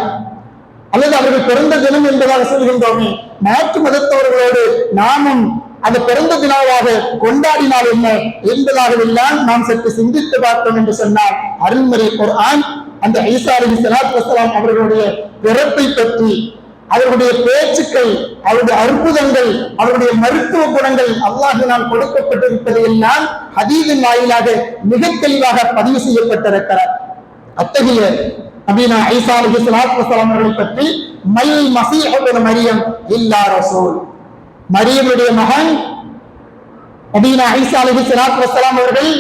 அல்லது அவர்கள் பிறந்த தினம் என்பதாக சொல்கின்றோமே, மாற்று மதத்தவர்களோடு நாமும் அந்த பிறந்த தினமாக கொண்டாடினால் என்ன என்பதாகவெல்லாம் நாம் சற்று சிந்தித்து பார்த்தோம் என்று சொன்னால் அருள்முறை குர்ஆன் அந்த ஈசா அலைஹிஸ்ஸலாத்து வஸ்ஸலாம் அவர்களுடைய பிறப்பை பற்றி, அவர்களுடைய பேச்சுக்கள், அவருடைய அற்புதங்கள், அவருடைய மருத்துவ குணங்கள் அல்லாஹ்வினால் கொடுக்கப்பட்டிருப்பதை எல்லாம் ஹதீஸின் வாயிலாக மிக தெளிவாக பதிவு செய்யப்பட்டிருக்கிறார். அத்தகைய நபினா ஈசா அலைஹிஸ்ஸலாத்து வஸ்ஸலாம் அவர்களை பற்றி மல் மஸீஹ் இப்னு மரியம் இல்லா ரசூல், மரியமுடைய மகன் நபினா ஈசா அலைஹிஸ்ஸலாத்து வஸ்ஸலாம் அவர்கள்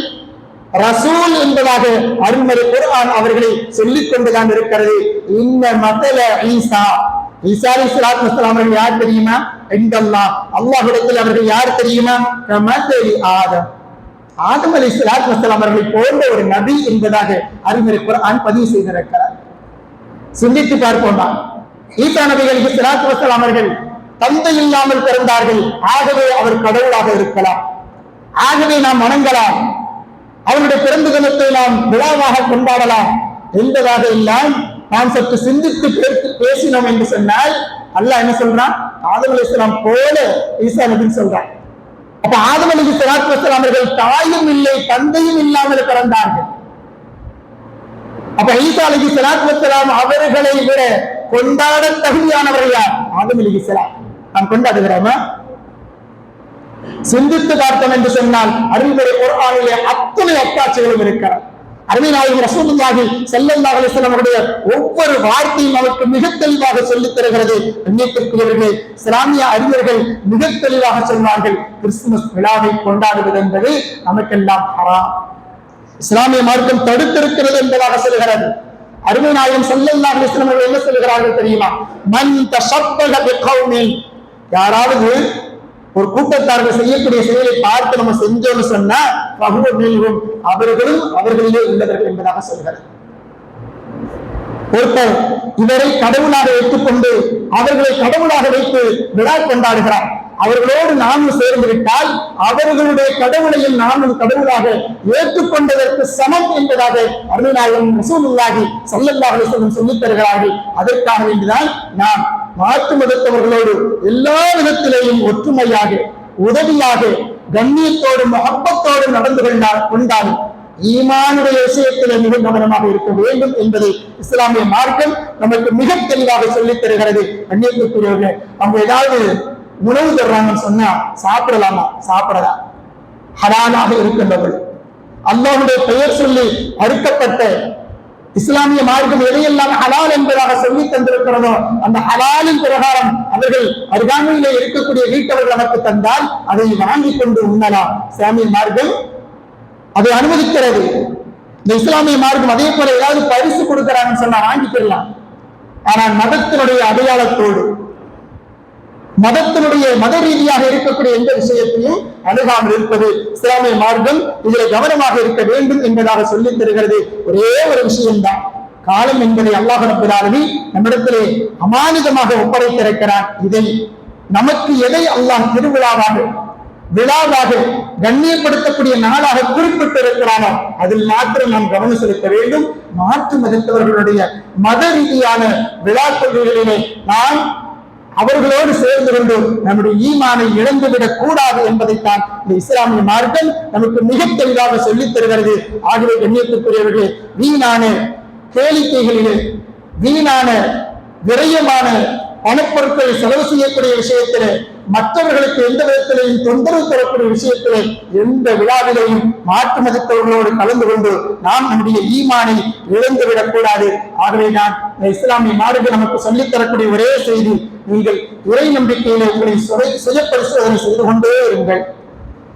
ரசூல் என்பதாக அருள்மறை குர்ஆன் அவர்களை சொல்லிக் கொண்டுதான் இருக்கிறது. இன்ன மஸல ஈசா, ஈசா அலைஹிஸ்ஸலாத்து வஸ்ஸலாம் அவர்கள் யார் தெரியுமா? இன்டல்லாஹ், அல்லாஹ்விடத்தில் அவர்கள் யார் தெரியுமா? கமஸலி ஆதம், ஆதம் அலைஹிஸ்ஸலாத்து வஸ்ஸலாம் அவர்களை போன்ற ஒரு நபி என்பதாக அருள்மறை குர்ஆன் பதிவு செய்திருக்கிறார். சிந்தித்து பார்ப்போம். ஈசா நபி அலைஹிஸ்ஸலாத்து வஸ்ஸலாம் அவர்கள் தந்தை இல்லாமல் பிறந்தார்கள், ஆகவே அவர் கடவுளாக இருக்கலாம், ஆகவே நாம் வணங்கலாம், அவருடைய பிறந்த தினத்தை நாம் விழாவாக கொண்டாடலாம் என்பதாக எல்லாம் நாம் சற்று சிந்தித்து பேசினோம் என்று சொன்னால் அல்லாஹ் என்ன சொல்றான்? ஆதம் அலைஹிஸ்ஸலாம் போல ஈசா நபி சொல்றான். அப்ப ஆதம் அலைஹிஸ்ஸலாத்து வஸ்ஸலாம் அவர்கள் தாயும் இல்லை தந்தையும் இல்லாமல் பிறந்தார்கள். அப்ப ஈசா அலைஹிஸ்ஸலாத்து வஸ்ஸலாம் அவர்களை விட கொண்டாட தகுதியானவர்கள் யார்? ஆதம் அலைஹிஸ்ஸலாம். நாம் கொண்டாடுகிறோமா? சிந்தித்து பார்த்தோம் என்று சொன்னால் அருள்முறை குர்ஆனிலே அத்தனை அத்தாட்சிகளும் இருக்கிறது. அருமை நாயகம் ரசூலுல்லாஹி ஸல்லல்லாஹு அலைஹி வஸல்லம் அவருடைய ஒவ்வொரு வார்த்தையும் நமக்கு மிக தெளிவாக சொல்லித் தருகிறது. எண்ணிக்கைக்குரியவர்களே, இஸ்லாமிய அறிஞர்கள் மிக தெளிவாக சொன்னார்கள், கிறிஸ்துமஸ் விழாவை கொண்டாடுவது என்பது நமக்கெல்லாம் ஹராம், இஸ்லாமிய மார்க்கம் தடுத்திருக்கிறது என்பதாக சொல்கிறது. அருமை நாயகம் ஸல்லல்லாஹு அலைஹி வஸல்லம் அவர்கள் என்ன சொல்கிறார்கள் தெரியுமா? மன் தஷப்பஹ பிகௌமின், யாராவது ஒரு கூட்டத்தார்கள் செய்யக்கூடிய செயலை பார்த்து நம்ம செஞ்சோம்னு சொன்னா ஃபஹுவ மின்ஹும், அவர்களும் அவர்களிலே உள்ளவர்கள் என்பதாக சொல்கிறார். ஒருத்தர் இவரை கடவுளாக ஏற்றுக்கொண்டு அவர்களை கடவுளாக வைத்து விழா கொண்டாடுகிறார். அவர்களோடு நாமும் சேர்ந்து விட்டால் அவர்களுடைய கடவுளையும் நாமும் கடவுளாக ஏற்றுக்கொண்டதற்கு சமம் என்பதாக அருமை நாயகம் ரசூலுல்லாஹி ஸல்லல்லாஹு அலைஹி வஸல்லம் சொல்லித் தருகிறார்கள். அதற்காக வேண்டிதான் நாம் மாற்று மதத்தவர்களோடு எல்லா விதத்திலேயும் ஒற்றுமையாக, உதவியாக, கண்ணியத்தோடு மஹப்பத்தோடு நடந்து கொண்டாலும் ஈமானுடைய விஷயத்தில் மிக கவனமாக இருக்க வேண்டும் என்பதை இஸ்லாமிய மார்க்கம் நமக்கு மிக தெளிவாக சொல்லித் தருகிறது. கண்ணியத்துக்குரியவர்களே, அவங்க ஏதாவது உணவு தர்றாங்கன்னு சொன்னா சாப்பிடலாமா? சாப்பிடலாம். ஹலாலாக இருக்கின்றவர்கள், அல்லாஹ்வுடைய பெயர் சொல்லி அறுக்கப்பட்ட இஸ்லாமிய மார்க்கம் எதையெல்லாம் ஹலால் என்பதாக சொல்லி தந்திருக்கிறதோ அந்த ஹலாலின் பிரகாரம் அவர்கள் அருகாமையிலே இருக்கக்கூடிய வீட்டவர்கள் நமக்கு தந்தால் அதை வாங்கி கொண்டு உண்ணலாம். இஸ்லாமிய மார்க்கம் அதை அனுமதிக்கிறது. இந்த இஸ்லாமிய மார்க்கம் அதே போல ஏதாவது பரிசு கொடுக்கிறாங்கன்னு சொன்னா வாங்கிக்கலாம். ஆனால் மதத்தினுடைய அடையாளத்தோடு, மதத்தினுடைய மத ரீதியாக இருக்கக்கூடிய எந்த விஷயத்தையும் அணுகாமல் இருப்பது இஸ்லாமிய மார்க்கம் இதில் கவனமாக இருக்க வேண்டும் என்பதாக சொல்லித் தருகிறது. ஒரே ஒரு விஷயம்தான், காலம் என்பதை அல்லாஹ் ரப்பல் ஆலமீன் நம்மிடத்திலே அமானிதமாக ஒப்படைத்திருக்கிறான். இதை நமக்கு எதை அல்லாஹ் திருவிழாவாக, விழாவாக, கண்ணியப்படுத்தக்கூடிய நாளாக குறிப்பிட்டிருக்கிறானோ அதில் மாத்திரம் நாம் கவனம் செலுத்த வேண்டும். மாற்று மதத்தவர்களுடைய மத ரீதியான விழா கொள்கைகளிலே நாம் அவர்களோடு சேர்ந்து கொண்டு நம்முடைய ஈமானை இழந்துவிடக் கூடாது என்பதைத்தான் இந்த இஸ்லாமிய மார்க்கம் நமக்கு மிக தெளிவாக சொல்லித் தருகிறது. ஆகவே கண்ணியத்துக்குரியவர்களே, வீணான கேளிக்கைகளிலே, வீணான விரயமான பணப்பொருட்களை செலவு செய்யக்கூடிய விஷயத்திலே, மற்றவர்களுக்கு எந்த விதத்திலையும் தொந்தரவு தரக்கூடிய விஷயத்திலே எந்த விழாவிலையும் மாற்று மதத்தவர்களோடு கலந்து கொண்டு நாம் நம்முடைய ஈமானை இழந்துவிடக் கூடாது. ஆகவே நான் இஸ்லாமிய மார்க்கம் நமக்கு சொல்லித் தரக்கூடிய ஒரே செய்தி, நீங்கள் இறை நம்பிக்கையிலே உங்களை சுய பரிசோதனை செய்து கொண்டே இருங்கள்.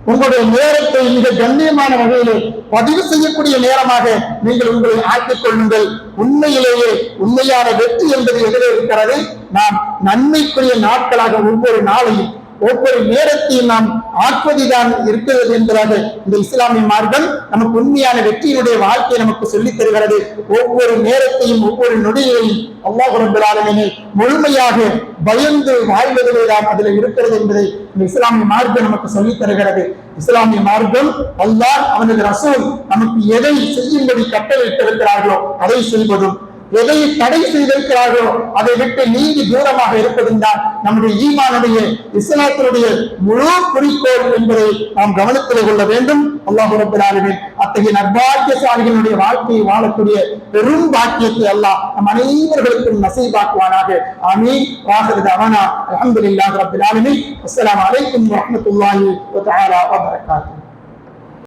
உங்களுடைய நேரத்தை மிக கண்ணியமான வகையிலே பதிவு செய்யக்கூடிய நேரமாக நீங்கள் உங்களை ஆக்கிக் கொள்ளுங்கள். உண்மையிலேயே உண்மையான வெற்றி என்பது எதிரே இருக்கிறது. நாம் நன்மைக்குரிய நாட்களாக ஒவ்வொரு நாளையும் ஒவ்வொரு நேரத்தையும் நாம் ஆக்குவதுதான் இருக்கிறது என்பதாக இந்த இஸ்லாமிய மார்க்கம் நமக்கு உண்மையான வெற்றியினுடைய வாழ்க்கையை நமக்கு சொல்லித் தருகிறது. ஒவ்வொரு நேரத்தையும் ஒவ்வொரு நொடியையும் அல்லாஹ் ரப்பல் ஆலமீன் முழுமையாக பயந்து வாழ்வதிலேதான் அதில் இருக்கிறது என்பதை இந்த இஸ்லாமிய மார்க்கம் நமக்கு சொல்லித் தருகிறது. இஸ்லாமிய மார்க்கம் அல்லாஹ் அவனது ரசூல் நமக்கு எதை செய்யும்படி கட்டளையிட்டிருக்கிறார்களோ அதை செய்வதும், எதை தடை செய்திருக்கிறார்களோ அதை விட்டு நீங்கி தூரமாக இருப்பதும் தான் நம்முடைய ஈமானுடைய, இஸ்லாத்தினுடைய முழு குறிக்கோள் என்பதை நாம் கவனத்தில் கொள்ள வேண்டும். அல்லாஹ் ரப்பல் ஆலமீன் அத்தகைய நற்பாக்கியசாலிகளுடைய வாழ்க்கையை வாழக்கூடிய பெரும் பாக்கியத்தை அல்லாஹ் நம் அனைவர்களுக்கும் நசீபாக்குவானாக. ஆமீன். வாஹிரு தஅவானா அல்ஹம்துலில்லாஹி ரப்பில் ஆலமீன். அஸ்ஸலாமு அலைக்கும் வரஹ்மத்துல்லாஹி வ தஆலா வ பரகாத்துஹு.